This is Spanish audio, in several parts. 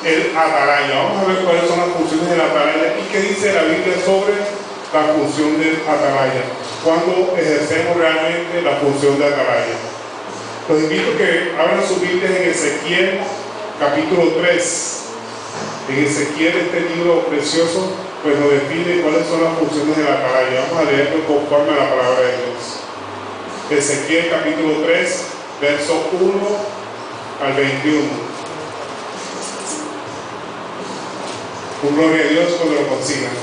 el atalaya. Vamos a ver cuáles son las funciones del atalaya y qué dice la Biblia sobre la función del atalaya, cuando ejercemos realmente la función de atalaya. Los invito a que abran sus Biblias en Ezequiel capítulo 3. En Ezequiel, este libro precioso, pues nos define cuáles son las funciones del atalaya. Vamos a leerlo conforme a la palabra de Dios. Ezequiel capítulo 3, verso 1 al 21. Con gloria a Dios cuando lo consigan.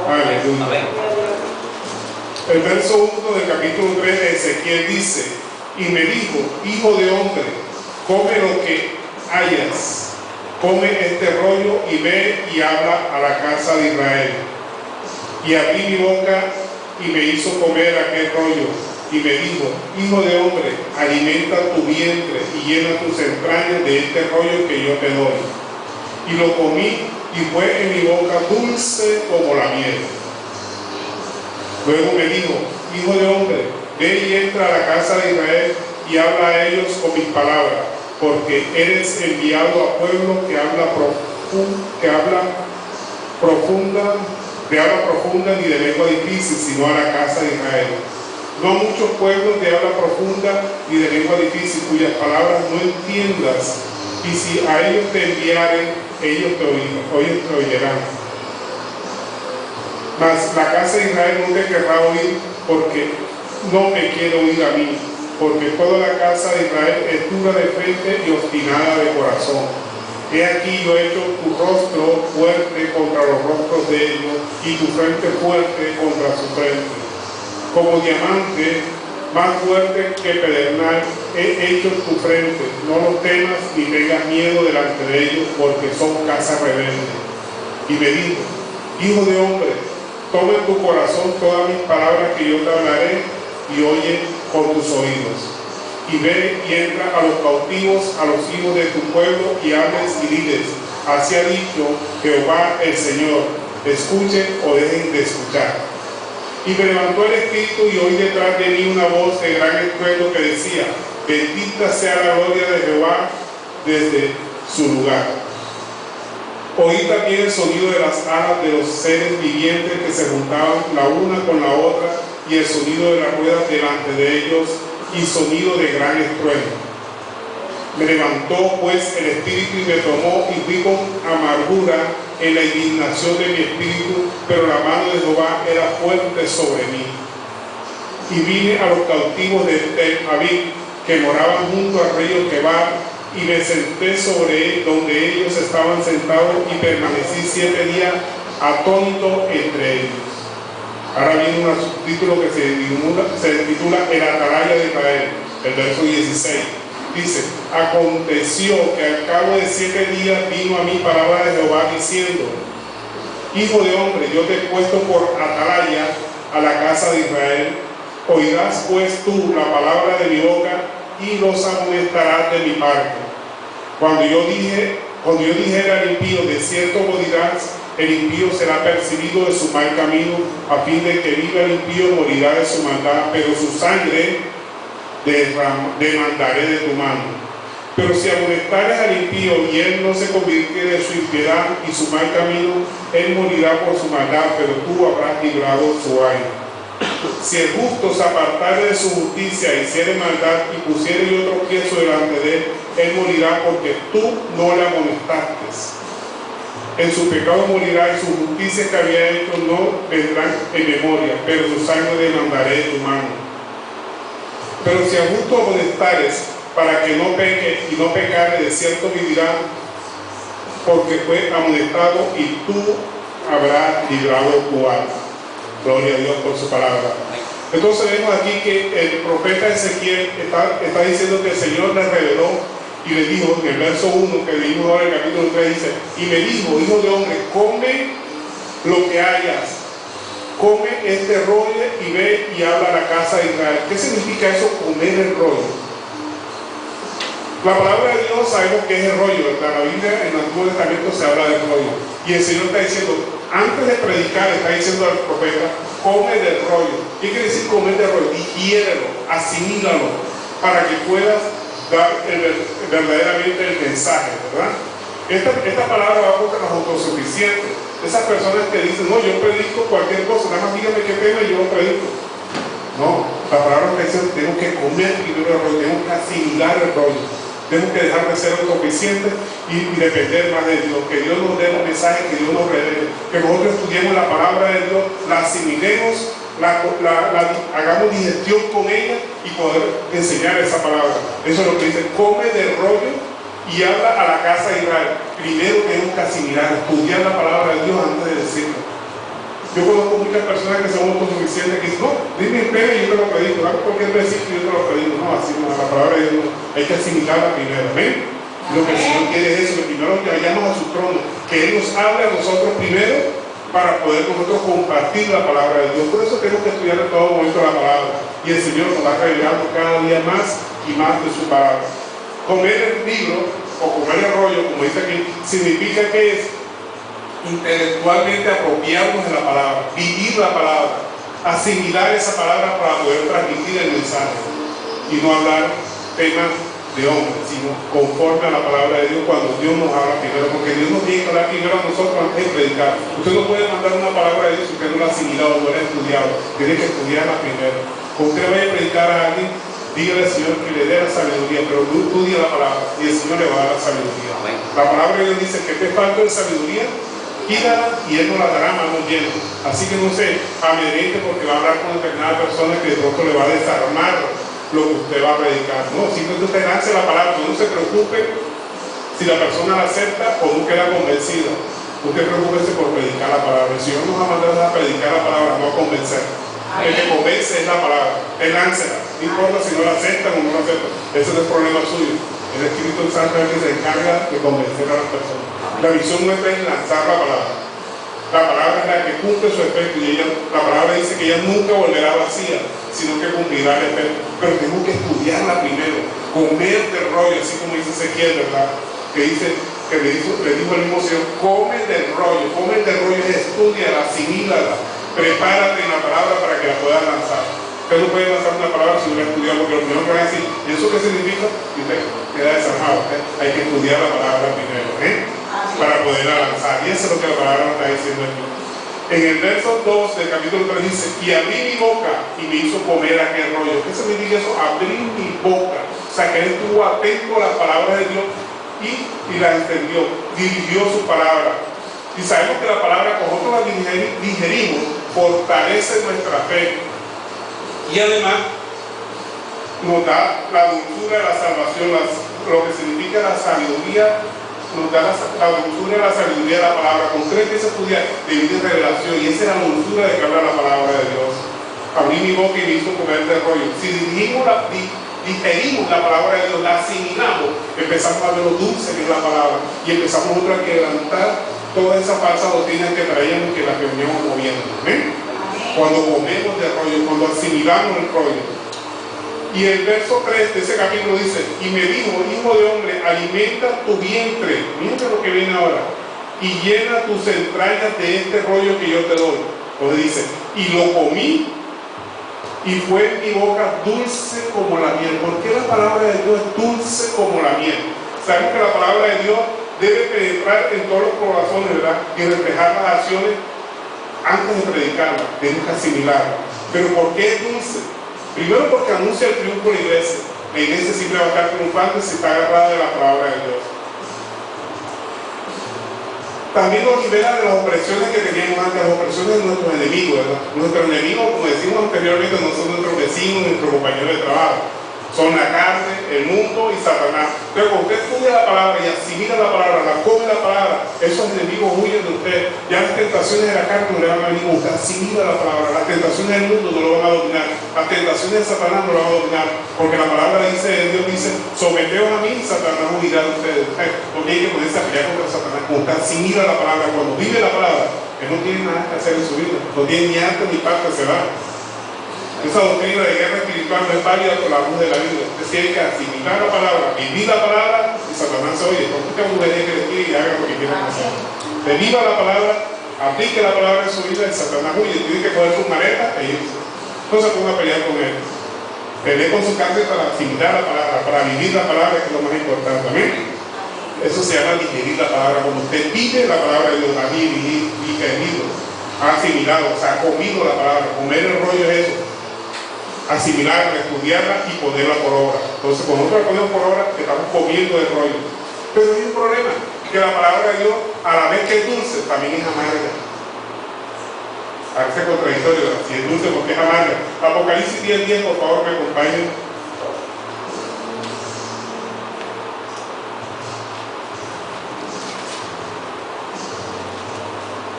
Aleluya. El verso 1 del capítulo 3 de Ezequiel dice: y me dijo, hijo de hombre, come lo que hayas, come este rollo y ve y habla a la casa de Israel. Y abrí mi boca y me hizo comer aquel rollo, y me dijo, hijo de hombre, alimenta tu vientre y llena tus entrañas de este rollo que yo te doy. Y lo comí y fue en mi boca dulce como la miel. Luego me dijo, hijo de hombre, ve y entra a la casa de Israel y habla a ellos con mis palabras, porque eres enviado a pueblo que habla profunda ni de lengua difícil, sino a la casa de Israel. No muchos pueblos de habla profunda ni de lengua difícil, cuyas palabras no entiendas, y si a ellos te enviaren, ellos te oirán. Mas la casa de Israel no te querrá oír, porque no me quiere oír a mí, porque toda la casa de Israel es dura de frente y obstinada de corazón. He aquí yo he hecho tu rostro fuerte contra los rostros de ellos, y tu frente fuerte contra su frente. Como diamante, más fuerte que pedernal, he hecho tu frente. No los temas ni tengas miedo delante de ellos, porque son casa rebelde. Y me dijo, hijo de hombre, toma en tu corazón todas mis palabras que yo te hablaré, y oye con tus oídos. Y ve y entra a los cautivos, a los hijos de tu pueblo, y hables y diles, así ha dicho Jehová el Señor, escuchen o dejen de escuchar. Y me levantó el espíritu y oí detrás de mí una voz de gran estruendo que decía, bendita sea la gloria de Jehová desde su lugar. Oí también el sonido de las alas de los seres vivientes que se juntaban la una con la otra, y el sonido de las ruedas delante de ellos, y sonido de gran estruendo. Me levantó pues el espíritu y me tomó, y fui con amargura en la indignación de mi espíritu, pero la mano de Jehová era fuerte sobre mí. Y vine a los cautivos de Tel Aviv, que moraban junto al río Quebar, y me senté sobre él, donde ellos estaban sentados, y permanecí 7 días atónito entre ellos. Ahora viene un subtítulo que se titula El atalaya de Israel, el verso 16. Dice, aconteció que al cabo de 7 días vino a mí palabra de Jehová diciendo, hijo de hombre, yo te he puesto por atalaya a la casa de Israel. Oirás pues tú la palabra de mi boca y los amonestarás de mi parte. Cuando yo dijera al impío, de cierto morirás, el impío será percibido de su mal camino, a fin de que viva el impío, morirá de su maldad, pero su sangre demandaré de tu mano. Pero si amonestares al impío y él no se convirtiere de su impiedad y su mal camino, él morirá por su maldad, pero tú habrás librado su año. Si el justo se apartare de su justicia y hiciere maldad y pusiere otro tropiezo delante de él, él morirá porque tú no le amonestaste. En su pecado morirá, y su justicia que había hecho no vendrán en memoria, pero su sangre demandaré de tu mano. Pero si al justo amonestares para que no peque y no pecare, de cierto vivirá, porque fue amonestado, y tú habrás librado tu alma. Gloria a Dios por su palabra. Entonces vemos aquí que el profeta Ezequiel está diciendo que el Señor le reveló y le dijo en el verso 1 que leímos ahora en el capítulo 3, dice, y me dijo, hijo de hombre, come lo que hayas, come este rollo y ve y habla a la casa de Israel. ¿Qué significa eso, comer el rollo? La palabra de Dios sabemos que es el rollo. En la Biblia, en el Antiguo Testamento se habla del rollo, y el Señor está diciendo, antes de predicar, está diciendo al profeta, come del rollo. ¿Qué quiere decir comer del rollo? Digiérelo, asimílalo, para que puedas dar verdaderamente el mensaje, ¿verdad? Esta palabra va contra los autosuficientes. Esas personas que dicen, no, yo predico cualquier cosa, nada más dígame qué tema y yo lo predico. No, la palabra me dice, tengo que comer primero el rollo, tengo que asimilar el rollo. Tenemos que dejar de ser autosuficientes y depender más de Dios. Que Dios nos dé un mensaje, que Dios nos revele. Que nosotros estudiemos la palabra de Dios, la asimilemos, hagamos digestión con ella y poder enseñar esa palabra. Eso es lo que dice, come del rollo y habla a la casa de Israel. Primero tenemos que asimilar, estudiar la palabra de Dios antes de decirla. Yo conozco muchas personas que son autosuficientes que dicen, no, dime el tema y yo te lo predico, dame cualquier versículo y yo te lo predico. No, así no, la palabra de Dios hay que asimilarla primero, ¿ven? Lo que el Señor quiere es eso, que primero vayamos a su trono, que Él nos hable a nosotros primero para poder nosotros compartir la palabra de Dios. Por eso tenemos que estudiar en todo momento la palabra y el Señor nos va revelando cada día más y más de su palabra. Comer el libro o comer el rollo, como dice aquí, significa que es intelectualmente apropiarnos de la palabra, vivir la palabra, asimilar esa palabra para poder transmitir el mensaje y no hablar temas de hombres, sino conforme a la palabra de Dios cuando Dios nos habla primero, porque Dios nos tiene que hablar primero a nosotros antes de predicar. Usted no puede mandar una palabra de Dios si usted no la ha asimilado, no la ha estudiado, tiene que estudiarla primero. Cuando usted vaya a predicar a alguien, dígale al Señor que le dé la sabiduría, pero no estudie la palabra y el Señor le va a dar la sabiduría. La palabra de Dios dice que te falta de sabiduría, pídala y Él nos la dará manos llenas. Así que no se amedrente porque va a hablar con determinada persona que de pronto le va a desarmar lo que usted va a predicar. No, simplemente usted lance la palabra, no se preocupe si la persona la acepta o no queda convencida. Usted preocúpese por predicar la palabra. El Señor nos ha mandado a predicar la palabra, no a convencer. El que convence es la palabra. Él láncela. No importa si no la aceptan o no la aceptan. Ese no es el problema suyo. El Espíritu Santo es el que se encarga de convencer a las personas. La visión nuestra es lanzar la palabra. La palabra es la que cumple su efecto y la palabra dice que ella nunca volverá vacía, sino que cumplirá el efecto. Pero tenemos que estudiarla primero, comer del rollo, así como dice Ezequiel, ¿verdad? Que dice, que le dijo el mismo Señor, come del rollo es estudiala, asimílala, prepárate en la palabra para que la puedas lanzar. Usted no puede lanzar una palabra si no la estudia, porque lo primero que va a decir, ¿y eso qué significa? Y usted queda desarmado. Hay que estudiar la palabra primero, para poderla lanzar. Y eso es lo que la palabra nos está diciendo aquí. En el verso 2 del capítulo 3 dice, y abrí mi boca y me hizo comer aquel rollo. ¿Qué significa eso? Abrí mi boca. O sea, que él estuvo atento a las palabras de Dios y las entendió, dirigió su palabra. Y sabemos que la palabra, como nosotros la digerimos, fortalece nuestra fe. Y además nos da la dulzura de la salvación, lo que significa la sabiduría, nos da la dulzura de la sabiduría de la palabra. Cuando usted empieza a estudiar, divide revelación, y esa es la dulzura de que habla la palabra de Dios. Abrí mi boca y me hizo comer del rollo. Si digerimos la palabra de Dios, la asimilamos, empezamos a ver lo dulce que es la palabra y empezamos nosotros a quebrantar toda esa falsa doctrina que traíamos, que la que veníamos moviendo. Cuando comemos del rollo, cuando asimilamos el rollo. Y el verso 3 de ese capítulo dice, y me dijo, hijo de hombre, alimenta tu vientre, mira lo que viene ahora, y llena tus entrañas de este rollo que yo te doy. Entonces dice, y lo comí, y fue en mi boca dulce como la miel. ¿Por qué la palabra de Dios es dulce como la miel? Sabemos que la palabra de Dios debe penetrar en todos los corazones, ¿verdad? Y reflejar las acciones antes de predicarla, tenemos que asimilarla. Pero ¿por qué es dulce? Primero porque anuncia el triunfo de la iglesia. La iglesia siempre va a estar triunfante si está agarrada de la palabra de Dios. También nos libera de las opresiones que teníamos antes, las opresiones de nuestros enemigos, ¿verdad? Nuestros enemigos, como decimos anteriormente, no son nuestros vecinos, nuestros compañeros de trabajo. Son la carne, el mundo y Satanás. Pero cuando usted estudia la palabra y asimila la palabra, la come la palabra, esos enemigos huyen de usted. Ya las tentaciones de la carne no le van a venir. Usted asimila la palabra. Las tentaciones del mundo no lo van a dominar. Las tentaciones de Satanás no lo van a dominar. Porque la palabra dice, Dios dice, someteos a mí y Satanás huirá de ustedes. No tiene que ponerse a pelear contra Satanás. Cuando usted asimila la palabra, cuando vive la palabra, él no tiene nada que hacer en su vida. No tiene ni arte ni parte, se va. Esa doctrina de guerra espiritual no es válida por la luz de la Biblia. Usted tiene que asimilar la palabra, vivir la palabra y Satanás se oye. Porque usted mujer que le tire y haga lo que quiera hacer. Usted viva la palabra, aplique la palabra en su vida y Satanás huye. Tiene que coger sus maletas e irse. No se ponga a pelear con él. Pelee con su cárcel para asimilar la palabra, para vivir la palabra, que es lo más importante. Amén. Eso se llama digerir la palabra. Cuando usted vive la palabra de Dios, ha digerido, ha asimilado, o sea, ha comido la palabra. Comer el rollo es eso, asimilarla, estudiarla y ponerla por obra. Entonces, cuando nosotros la ponemos por obra, estamos comiendo el rollo. Pero hay un problema, que la palabra de Dios, a la vez que es dulce, también es amarga. Parece contradictorio, si es dulce porque es amarga. Apocalipsis 10:10, por favor, me acompañen.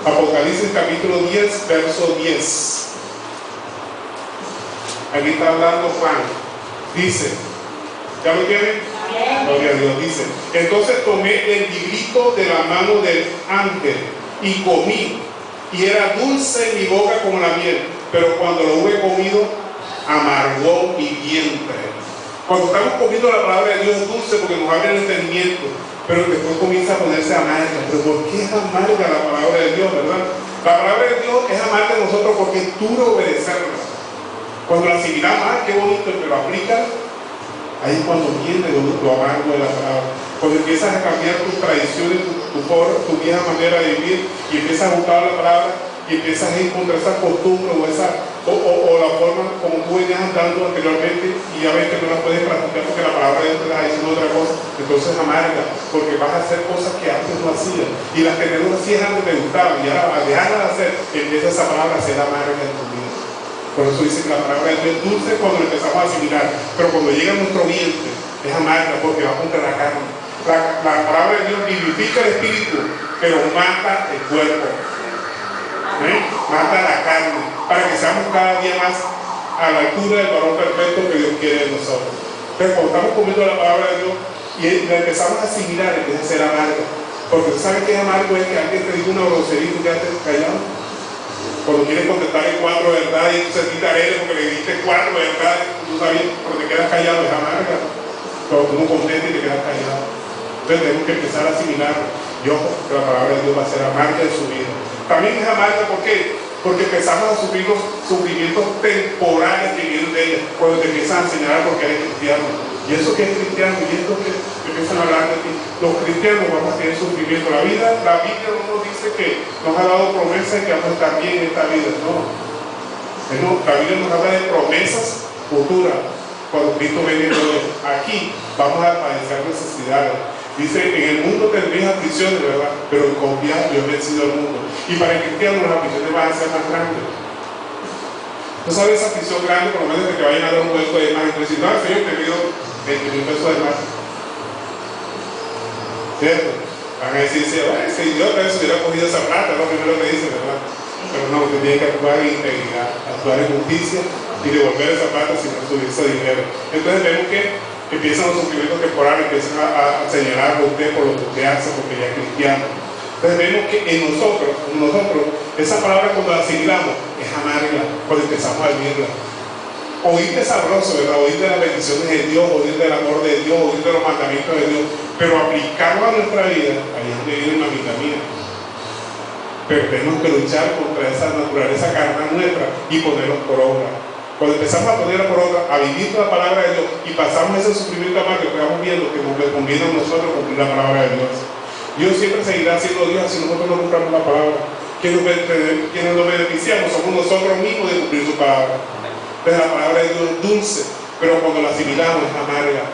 Apocalipsis capítulo 10, verso 10. Aquí está hablando Juan. Dice, ¿ya lo tienen? Gloria a Dios. Dice, entonces tomé el librito de la mano del ángel y comí, y era dulce en mi boca como la miel, pero cuando lo hube comido, amargó mi vientre. Cuando estamos comiendo la palabra de Dios es dulce porque nos abre el entendimiento, pero después comienza a ponerse amarga. ¿Pero por qué es amarga la palabra de Dios, verdad? La palabra de Dios es amarga a nosotros porque es duro obedecerla. Cuando la asimilamos, qué bonito, pero aplica, ahí es cuando viene lo amargo de la palabra. Cuando empiezas a cambiar tus tradiciones, tu vieja manera de vivir, y empiezas a buscar la palabra, y empiezas a encontrar esa costumbre o la forma como tú venías andando anteriormente, y ya ves que no la puedes practicar porque la palabra de Dios te está diciendo otra cosa, entonces amarga, porque vas a hacer cosas que antes no hacías, y las que no hacías antes te gustaban, y ahora al dejarlas de hacer, empieza esa palabra a ser amarga en tu vida. Por eso dice que la palabra de Dios es dulce cuando la empezamos a asimilar, pero cuando llega a nuestro vientre es amarga porque va contra la carne. La palabra de Dios vivifica el espíritu, pero mata el cuerpo. Mata la carne, para que seamos cada día más a la altura del varón perfecto que Dios quiere de nosotros. Pero cuando estamos comiendo la palabra de Dios y la empezamos a asimilar, empieza a ser amarga. Porque tú sabes que es amargo es que alguien te diga una grosería y tú quedaste callado. Cuando quieres contestarle 4 verdades y tú sentiste a él porque le dijiste 4 verdades, tú sabes, porque te quedas callado, es amarga. Cuando tú no contestas y te quedas callado. Entonces tenemos que empezar a asimilar. Y ojo, que la palabra de Dios va a ser amarga en su vida. También es amarga, ¿por qué? Porque empezamos a sufrir los sufrimientos temporales que vienen de ella. Cuando te empiezan a enseñar porque eres cristiano. Y eso que es cristiano, y esto que empiezan a hablar de ti. Los cristianos vamos a tener sufrimiento. La Biblia no nos dice que nos ha dado promesas que vamos a estar bien en esta vida. No. La Biblia nos habla de promesas futuras. Cuando Cristo viene aquí, vamos a padecer necesidades. Dice, en el mundo tendréis aflicciones, ¿verdad? Pero confiad, yo he vencido al mundo. Y para el cristiano las aflicciones van a ser más grandes. ¿No sabes esa aflicción grande? Por lo menos de que vayan a dar un vuelco de más. Entonces, no, el Señor te dio 20,000 pesos de más. ¿Cierto? Van a decir, ese idiota eso hubiera cogido esa plata, es lo primero que dice, ¿verdad? Pero no, usted tiene que actuar en integridad, actuar en justicia y devolver esa plata si no tuviese dinero. Entonces vemos que empiezan los sufrimientos temporales, empiezan a señalar a usted por lo que usted hace porque ya es cristiano. Entonces vemos que en nosotros, esa palabra cuando la asimilamos es amarga, cuando empezamos a vivirla. Oír es sabroso, ¿verdad? Oír de las bendiciones de Dios, oír del amor de Dios, oír de los mandamientos de Dios, pero aplicarlo a nuestra vida, ahí es donde viene la vitamina. Pero tenemos que luchar contra esa naturaleza carnal nuestra y ponerlos por obra. Cuando empezamos a ponerla por obra, a vivir la palabra de Dios y pasamos ese sufrimiento amargo, estamos viendo que nos conviene a nosotros cumplir la palabra de Dios. Dios siempre seguirá siendo Dios si nosotros no cumplamos la palabra. Quienes nos beneficiamos somos nosotros mismos de cumplir su palabra. Entonces la palabra de Dios es dulce, pero cuando la asimilamos es amarga.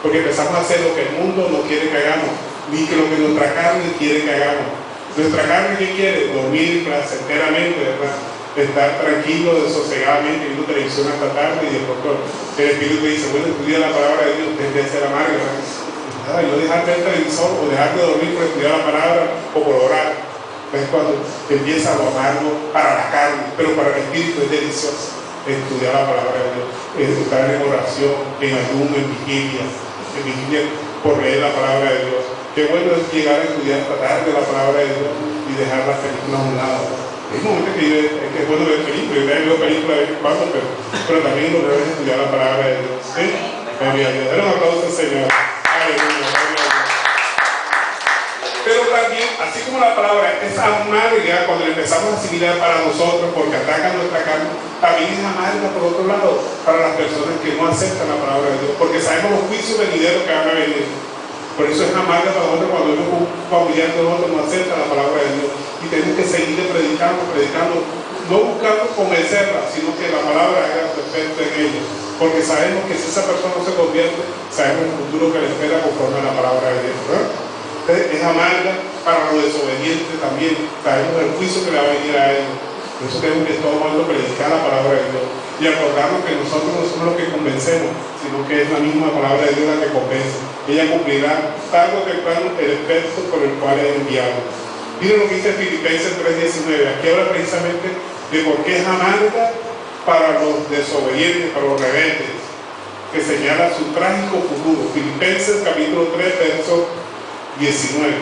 Porque empezamos a hacer lo que el mundo no quiere que hagamos, ni que lo que nuestra carne quiere que hagamos. Nuestra carne, ¿qué quiere? Dormir placenteramente, ¿verdad? Estar tranquilo, sosegadamente, viendo televisión hasta tarde, y de pronto el Espíritu dice, bueno, estudia la palabra de Dios, debe ser amarga. Yo dejar de ver el televisor o dejar de dormir por estudiar la palabra o por orar. Es cuando empieza lo amargo para la carne, pero para el Espíritu es delicioso. Estudiar la palabra de Dios, estar en oración, en ayuno, en vigilia por leer la palabra de Dios. Qué bueno es llegar a estudiar, tratar de la palabra de Dios y dejar las películas a un lado. Hay momentos que es bueno ver películas, yo también veo películas de vez en cuando, pero también lo debes estudiar la palabra de Dios. ¿Sí? Gloria a Dios. Dale un aplauso al Señor. Aleluya. Pero también, así como la palabra es amarga cuando la empezamos a asimilar para nosotros porque ataca nuestra carne, también es amarga por otro lado para las personas que no aceptan la palabra de Dios, porque sabemos los juicios venideros que van a venir. Por eso es amarga para nosotros cuando vemos un familiar de nosotros no acepta la palabra de Dios. Y tenemos que seguirle predicando, no buscando convencerla, sino que la palabra haga su efecto en ellos. Porque sabemos que si esa persona no se convierte, sabemos el futuro que le espera conforme a la palabra de Dios, ¿verdad? Entonces, es amarga para los desobedientes también. Sabemos el juicio que le va a venir a ellos. Por eso tenemos que en todo momento predicar la palabra de Dios y acordarnos que nosotros no somos los que convencemos, sino que es la misma palabra de Dios la que convence. Ella cumplirá tarde o temprano el efecto por el cual es enviado. Miren lo que dice Filipenses 3:19. Aquí habla precisamente de por qué es amarga para los desobedientes, para los rebeldes, que señala su trágico futuro. Filipenses capítulo 3, verso 19.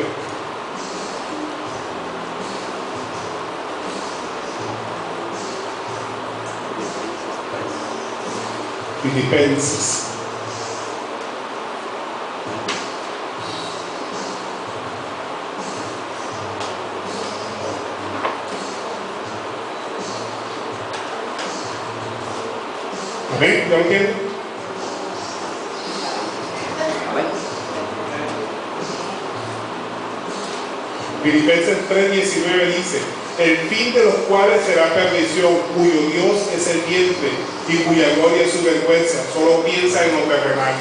Filipenses. ¿Amén? ¿Ya lo entienden? Filipenses 3:19 dice: el fin de los cuales será perdición, cuyo Dios es el vientre y cuya gloria es su vergüenza. Solo piensa en lo terrenal.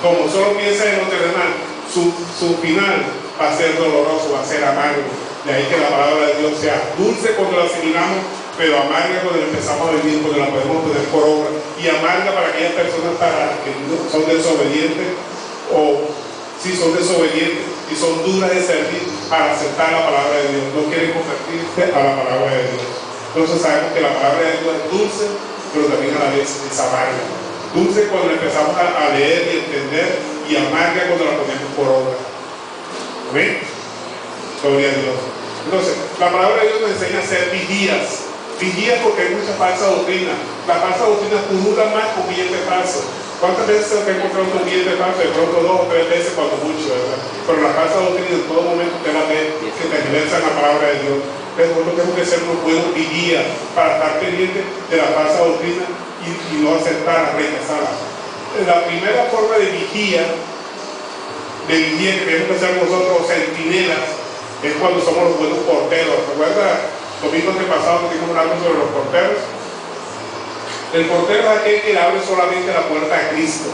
Como solo piensa en lo terrenal, su final va a ser doloroso, va a ser amargo. De ahí que la palabra de Dios sea dulce cuando la asimilamos, pero amarga cuando la empezamos a vivir, cuando la podemos poner por obra. Y amarga para aquellas personas que son desobedientes, o si son desobedientes y son duras de servir para aceptar la palabra de Dios, no quieren convertirse a la palabra de Dios. Entonces sabemos que la palabra de Dios es dulce, pero también a la vez es amarga. Dulce cuando empezamos a leer y entender, y amarga cuando la ponemos por obra. ¿Amén? Gloria a Dios. Entonces, la palabra de Dios nos enseña a ser vigías. Vigías porque hay mucha falsa doctrina. La falsa doctrina pulula más con billetes falsos. ¿Cuántas veces se te ha encontrado un billete falso? De pronto 2 o 3 veces cuando mucho, ¿verdad? Pero la falsa doctrina en todo momento te va a ver que te reversa en la palabra de Dios. Entonces nosotros tenemos que ser unos buenos vigías para estar pendientes de la falsa doctrina y no aceptarla, rechazarla. La primera forma de vigía que tenemos que ser nosotros, centinelas, es cuando somos los buenos porteros. ¿Recuerda domingo pasado que estuvimos hablando sobre los porteros? El portero es aquel que le abre solamente la puerta a Cristo,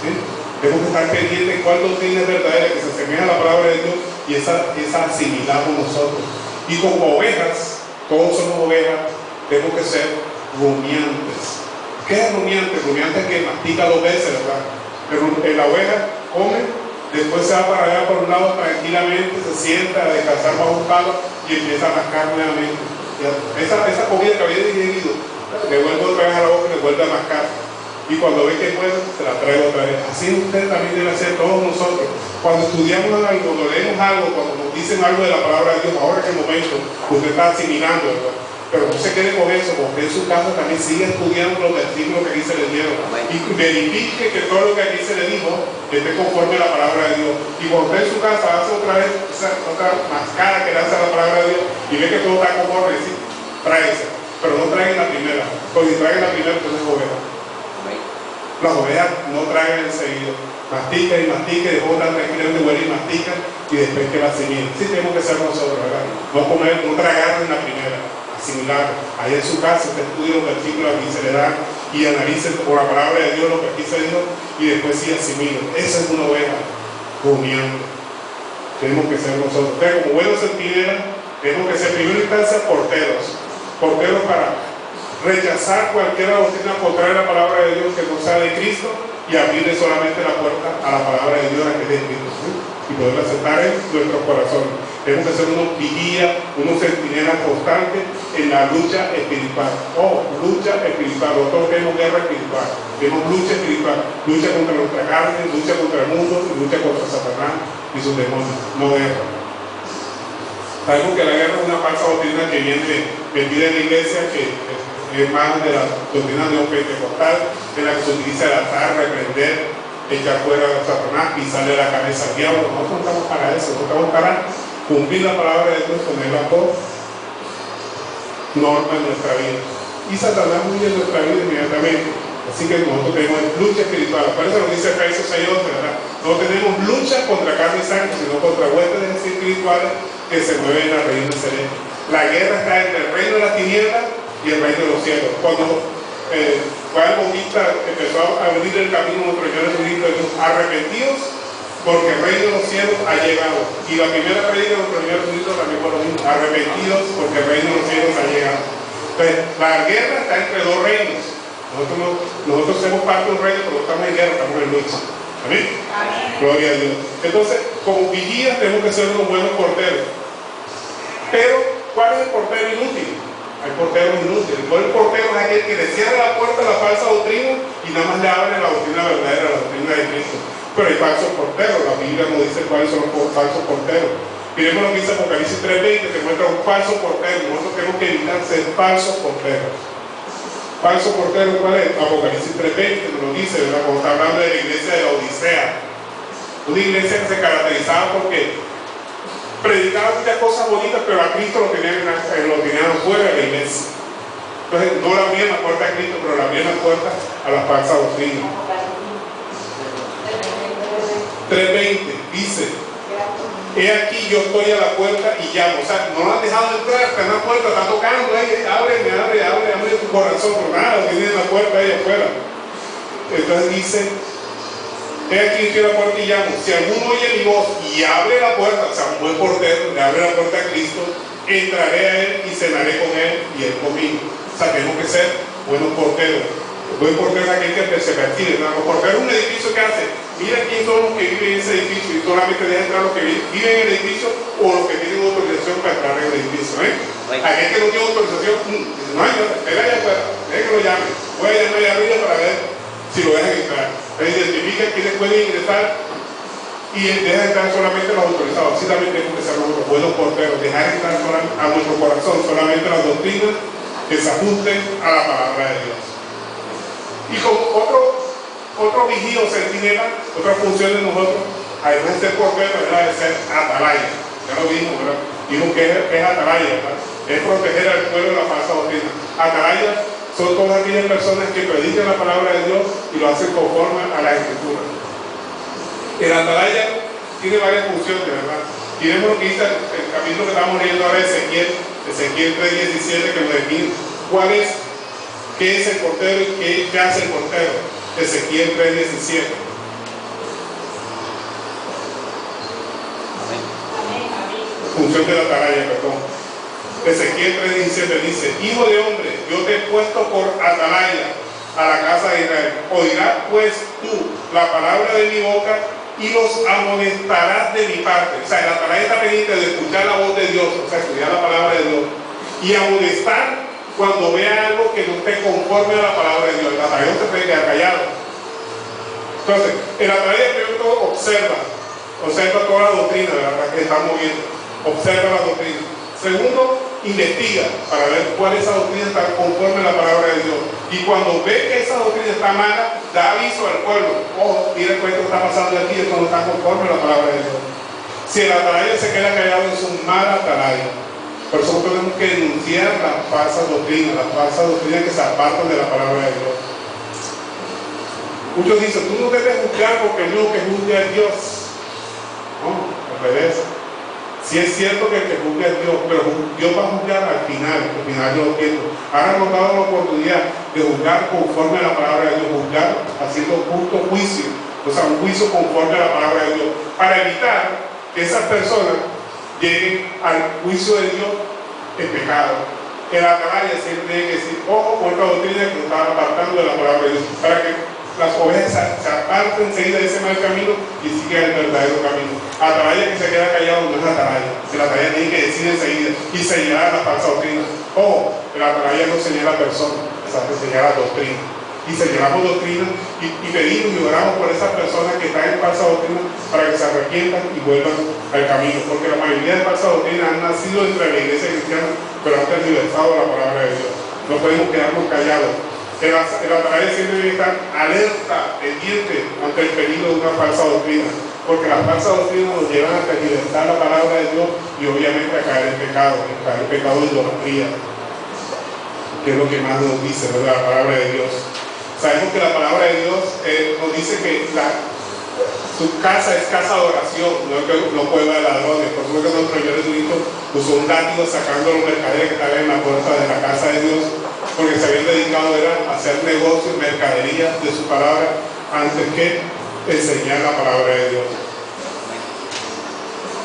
¿sí? Tenemos que estar pendientes de cuál doctrina es verdadera, que se asemeja a la palabra de Dios, y esa asimilamos nosotros. Y como ovejas, todos somos ovejas, tenemos que ser rumiantes. ¿Qué es rumiante? Rumiante es que mastica 2 veces, ¿verdad? Pero la oveja come, después se va para allá por un lado tranquilamente, se sienta a descansar bajo un palo y empieza a mascar nuevamente. Esa comida que había digerido, le vuelve otra vez a la boca y le vuelve a mascar. Y cuando ve que puede, se la trae otra vez. Así usted también debe hacer, todos nosotros. Cuando estudiamos algo, cuando leemos algo, cuando nos dicen algo de la palabra de Dios, ahora es el momento, usted está asimilando, ¿verdad? Pero no se quede con eso, porque en su casa también sigue estudiando los versículos que aquí se le dieron. Y verifique que todo lo que aquí se le dijo esté conforme a la palabra de Dios. Y cuando usted en su casa hace otra vez otra mascada que le hace a la palabra de Dios y ve que todo está conforme, sí, tráese. Pero no traigan la primera, porque si traigan la primera, entonces es oveja. Las ovejas no tragan enseguida. Mastica y mastica, y después están tranquilamente, huele y mastica, y después que la asimilen. Sí tenemos que ser nosotros, ¿verdad? No comer, no tragar en la primera, asimilar. Ahí en su casa, usted estudia los versículos aquí se le dan y analice por la palabra de Dios lo que aquí se dijo, y después sí asimilen. Esa es una oveja rumiante. Tenemos que ser nosotros. Entonces, como buenos centinelas, tenemos que ser, en primera instancia, porteros para rechazar cualquier doctrina contraria a la palabra de Dios que no sea de Cristo y abrirle solamente la puerta a la palabra de Dios, a que es de Cristo, ¿sí? Y poder aceptar en nuestros corazones. Tenemos que ser unos vigías, unos centinelas constantes en la lucha espiritual. Lucha espiritual. Nosotros tenemos guerra espiritual, tenemos lucha espiritual, lucha contra nuestra carne, lucha contra el mundo y lucha contra Satanás y sus demonios, no guerra. Sabemos que la guerra es una falsa doctrina que viene vendida en la iglesia, que es más de la doctrina neopentecostal, en la que se utiliza el atar, reprender, echar fuera a Satanás, pisarle la cabeza al diablo. Nosotros no estamos para eso, nosotros estamos para cumplir la palabra de Dios, ponerla por norma en nuestra vida. Y Satanás huye en nuestra vida inmediatamente. Así que nosotros tenemos lucha espiritual. Por eso lo dice Efesios 6:11, ¿verdad? No tenemos lucha contra carne y sangre, sino contra huestes espirituales que se mueven en la región celeste. La guerra está entre el reino de las tinieblas y el reino de los cielos. Cuando Juan el Bautista empezó a abrir el camino a nuestro Señor Jesucristo, dijo: arrepentidos, porque el reino de los cielos ha llegado. Y la primera predica de nuestro Señor Jesucristo también fue lo mismo: arrepentidos, porque el reino de los cielos ha llegado. Entonces, la guerra está entre dos reinos. Nosotros somos parte de un reino, pero no estamos en guerra, estamos en lucha. ¿Amén? Amén. Gloria a Dios. Entonces, como vigías tenemos que ser unos buenos porteros. Pero, ¿cuál es el portero inútil? Hay porteros inútiles. El portero es aquel que le cierra la puerta a la falsa doctrina y nada más le abre la doctrina verdadera, la doctrina de Cristo. Pero hay falsos porteros. La Biblia nos dice cuáles son los falsos porteros. Miremos lo que dice Apocalipsis 3:20, que muestra un falso portero. Nosotros tenemos que evitar ser falsos porteros. Falso portero, ¿cuál es? Apocalipsis 3:20 nos lo dice, ¿verdad? Cuando está hablando de la iglesia de la Odisea. Una iglesia que se caracterizaba porque predicaba muchas cosas bonitas, pero a Cristo lo tenían fuera de la iglesia. Entonces no le abrían la puerta a Cristo, pero le abrían la puerta a la falsa doctrina. 3:20 dice: he aquí, yo estoy a la puerta y llamo. O sea, no lo han dejado entrar, está en la puerta, está tocando, abre tu corazón, por nada, tiene la puerta ahí afuera. Entonces dice: he aquí, estoy a la puerta y llamo. Si alguno oye mi voz y abre la puerta, o sea, un buen portero, le abre la puerta a Cristo, entraré a él y cenaré con él y él conmigo. O sea, tenemos que ser buenos porteros. El buen portero es aquel que se percibe. Los porteros es un edificio que hace: mira quién son los que viven en ese edificio, y solamente deja entrar los que viven en el edificio o los que tienen autorización para entrar en el edificio. Aquel que no tiene autorización, no hay nada, espera allá afuera, deja que lo llame. Voy a llamar allá arriba para ver si lo dejan entrar. Identifica quiénes pueden ingresar y deja entrar solamente los autorizados. Así también tenemos que ser nosotros buenos porteros, dejar entrar a nuestro corazón solamente las doctrinas que se ajusten a la palabra de Dios. Y como otro vigía o centinela, otra función de nosotros, además de ser portero, ¿verdad?, de ser atalaya. Ya lo vimos, ¿verdad? Vimos que es atalaya, ¿verdad? Es proteger al pueblo de la falsa doctrina. Atalayas son todas aquellas personas que predican la palabra de Dios y lo hacen conforme a la Escritura. El atalaya tiene varias funciones, ¿verdad? Y vemos lo que dice el capítulo que estamos leyendo ahora, Ezequiel 3:17, que nos define qué es el portero y qué hace el portero. Ezequiel 3:17. Función de la atalaya, perdón. Ezequiel 3:17 dice: hijo de hombre, yo te he puesto por atalaya a la casa de Israel. Oirás pues tú la palabra de mi boca y los amonestarás de mi parte. O sea, el atalaya está pendiente de escuchar la voz de Dios, o sea, estudiar la palabra de Dios y amonestar cuando vea algo que no esté conforme a la palabra de Dios. El atalaya no se puede quedar callado. Entonces, el atalaya primero todo observa toda la doctrina, ¿verdad?, que estamos viendo. Observa la doctrina. Segundo, investiga para ver cuál esa doctrina está conforme a la palabra de Dios. Y cuando ve que esa doctrina está mala, da aviso al pueblo: ojo, mira esto que está pasando aquí, esto no está conforme a la palabra de Dios. Si el atalaya se queda callado, es un mal atalaya. Por eso nosotros tenemos que denunciar las falsas doctrinas que se apartan de la palabra de Dios. Muchos dicen: tú no debes juzgar porque el único que juzga es Dios. No, al revés. Sí es cierto que el que juzga es Dios, pero Dios va a juzgar al final de los tiempos. Ahora nos ha dado la oportunidad de juzgar conforme a la palabra de Dios, juzgar haciendo justo juicio, o sea, un juicio conforme a la palabra de Dios, para evitar que esas personas lleguen al juicio de Dios en pecado. El atalaya siempre tiene que decir: ojo con esta doctrina que nos está apartando de la palabra de Dios, para que las ovejas se aparten enseguida de ese mal camino y sigan el verdadero camino. Atalaya que se queda callado no es atalaya. El atalaya tiene que decir enseguida y señalar la falsa doctrina. Ojo, el atalaya no señala personas, o sea, señala doctrina. Y señalamos doctrina y pedimos y oramos por esas personas que están en falsa doctrina para que se arrepientan y vuelvan al camino, porque la mayoría de falsas doctrinas han nacido entre la iglesia cristiana, pero han tergiversado la palabra de Dios. No podemos quedarnos callados. El atalaya siempre debe estar alerta, pendiente ante el peligro de una falsa doctrina, porque las falsas doctrinas nos llevan a tergiversar la palabra de Dios y obviamente a caer en pecado de idolatría, que es lo que más nos dice, ¿verdad?, la palabra de Dios. Sabemos que la palabra de Dios nos dice que su casa es casa de oración, no cueva de ladrones. Por supuesto que nuestro Señor Jesucristo usó un látigo sacando a los mercaderes que estaban en la puerta de la casa de Dios, porque se habían dedicado a hacer negocios, mercadería de su palabra, antes que enseñar la palabra de Dios.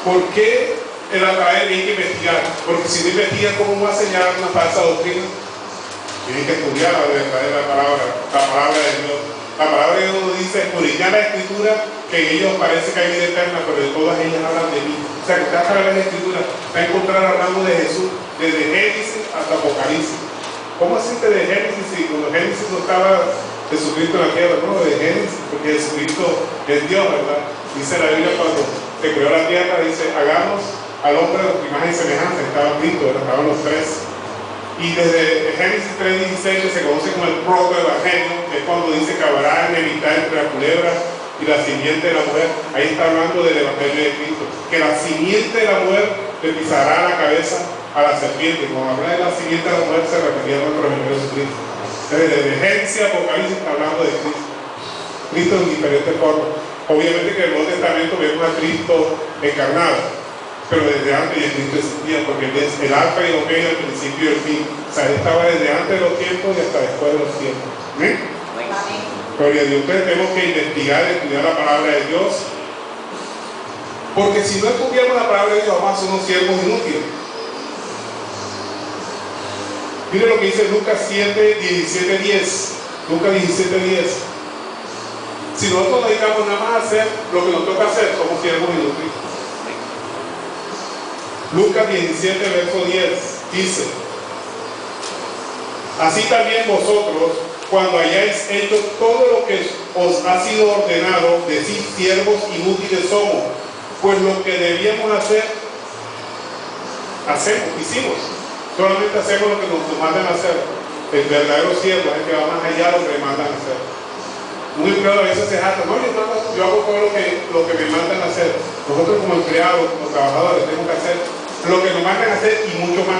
¿Por qué el atraer hay que investigar? Porque si no investiga, ¿cómo va a señalar una falsa doctrina? Tienen que estudiar la verdadera palabra de Dios. La palabra de Dios nos dice, escudriñar la Escritura, que en ellos parece que hay vida eterna, pero de todas ellas hablan de mí. O sea, que usted va a la Escritura, va a encontrar hablando de Jesús, desde Génesis hasta Apocalipsis. ¿Cómo así que de Génesis? Si cuando Génesis no estaba Jesucristo en la tierra, no, de Génesis, porque Jesucristo es Dios, ¿verdad? Dice la Biblia cuando se creó la tierra, dice, hagamos al hombre de imagen y semejanza, estaba Cristo, estaban los tres. Y desde Génesis 3:16, que se conoce como el protoevangelio, que es cuando dice que habrá enemistad entre la culebra y la simiente de la mujer, ahí está hablando del evangelio de Cristo, que la simiente de la mujer le pisará la cabeza a la serpiente. Cuando habla de la simiente de la mujer se refería a nuestro Señor Jesucristo. Entonces, desde Génesis a Apocalipsis está hablando de Cristo. Cristo en diferentes formas. Obviamente que en el Nuevo Testamento vemos a Cristo encarnado, pero desde antes ya Cristo existía, porque Él es el alfa y el omega, el principio y el fin. O sea, Él estaba desde antes de los tiempos y hasta después de los tiempos. ¿Amén? Gloria a Dios. Entonces tenemos que investigar, estudiar la palabra de Dios, porque si no estudiamos la palabra de Dios, vamos a ser unos siervos inútiles. Mire lo que dice Lucas 7:17-10. Lucas 17:10. Si nosotros nos dedicamos nada más a hacer lo que nos toca hacer, somos siervos inútiles. Lucas 17, verso 10 dice: así también vosotros, cuando hayáis hecho todo lo que os ha sido ordenado, decid, siervos inútiles somos, pues lo que debíamos hacer, hicimos. Solamente hacemos lo que nos mandan a hacer. El verdadero siervo es el que va más allá de lo que le mandan a hacer. Un empleado a veces se jacta, no, yo hago todo lo que me mandan a hacer. Nosotros como empleados, como trabajadores, tenemos que hacer lo que nos mandan a hacer y mucho más.